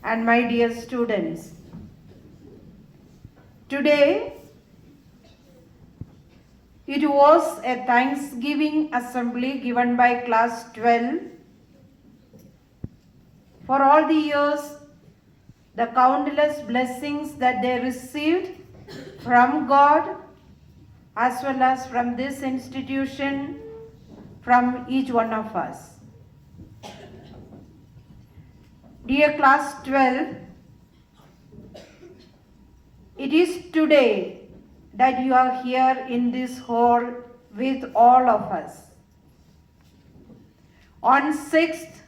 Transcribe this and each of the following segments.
and my dear students. Today, it was a Thanksgiving assembly given by class 12. For all the years, the countless blessings that they received from God as well as from this institution, from each one of us. Dear class 12, it is today that you are here in this hall with all of us. On 6th,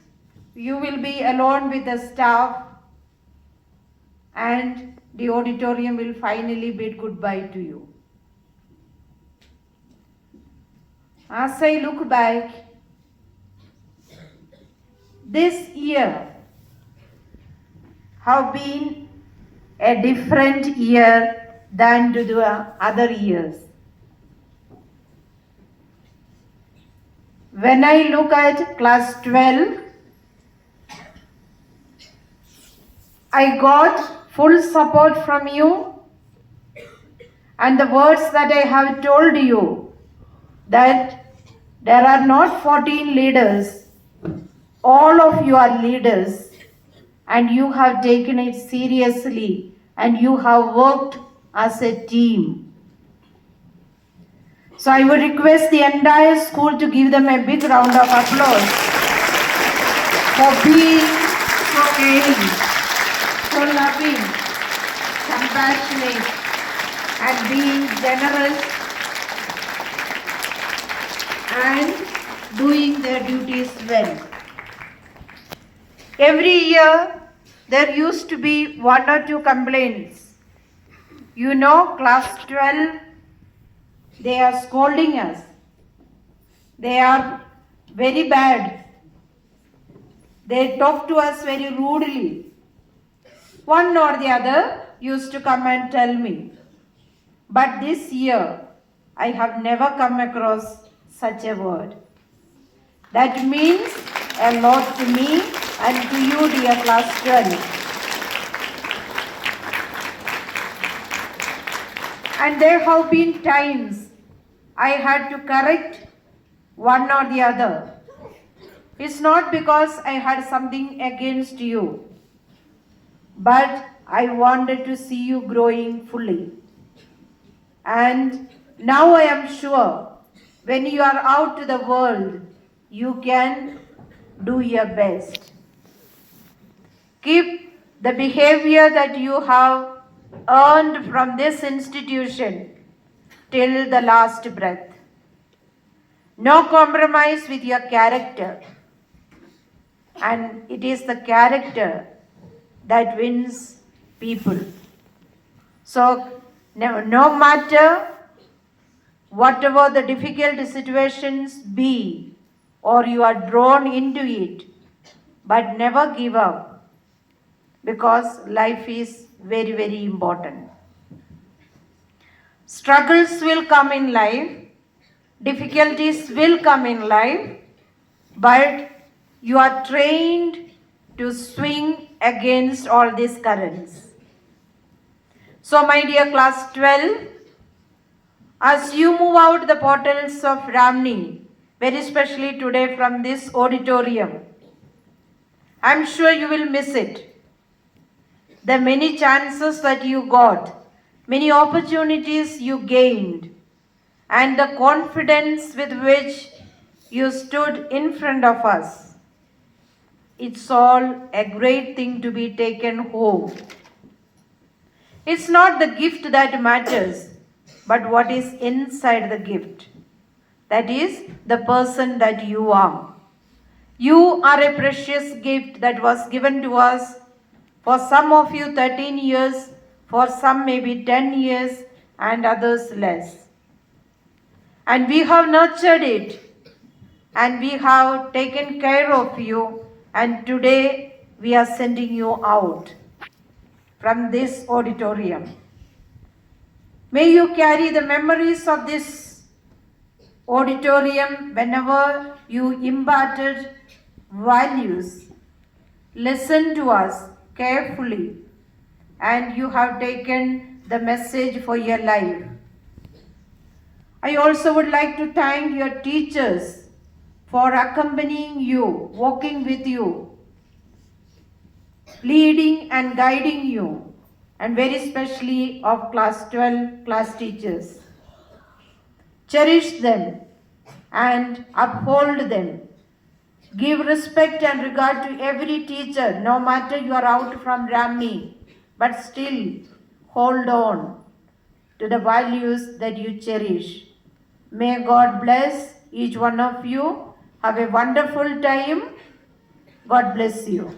you will be alone with the staff and the auditorium will finally bid goodbye to you. As I look back, this year have been a different year than to the other years. When I look at class 12, I got full support from you, and the words that I have told you, that there are not 14 leaders, all of you are leaders, and you have taken it seriously and you have worked as a team. So I would request the entire school to give them a big round of applause for being so caring, so loving, compassionate, and being generous and doing their duties well. Every year there used to be 1 or 2 complaints. You know, class 12, they are scolding us. They are very bad. They talk to us very rudely. One or the other used to come and tell me. But this year, I have never come across such a word. That means a lot to me and to you, dear class 12. And there have been times I had to correct one or the other. It's not because I had something against you, but I wanted to see you growing fully. And now I am sure when you are out to the world, you can do your best. Keep the behavior that you have earned from this institution till the last breath. No compromise with your character. And it is the character that wins people. So no matter whatever the difficult situations be, or you are drawn into it, but never give up, because life is very, very important. Struggles will come in life, difficulties will come in life, but you are trained to swing against all these currents. So my dear class 12, as you move out the portals of Ramnee, very especially today from this auditorium, I'm sure you will miss it. The many chances that you got, many opportunities you gained, and the confidence with which you stood in front of us. It's all a great thing to be taken home. It's not the gift that matters, but what is inside the gift. That is the person that you are. You are a precious gift that was given to us. For some of you 13 years, for some maybe 10 years, and others less. And we have nurtured it, and we have taken care of you, and today we are sending you out from this auditorium. May you carry the memories of this auditorium whenever you imparted values, listen to us carefully, and you have taken the message for your life. I also would like to thank your teachers for accompanying you, walking with you, leading and guiding you, and very especially of class 12 class teachers. Cherish them and uphold them. Give respect and regard to every teacher, no matter you are out from Ramnee, but still hold on to the values that you cherish. May God bless each one of you. Have a wonderful time. God bless you.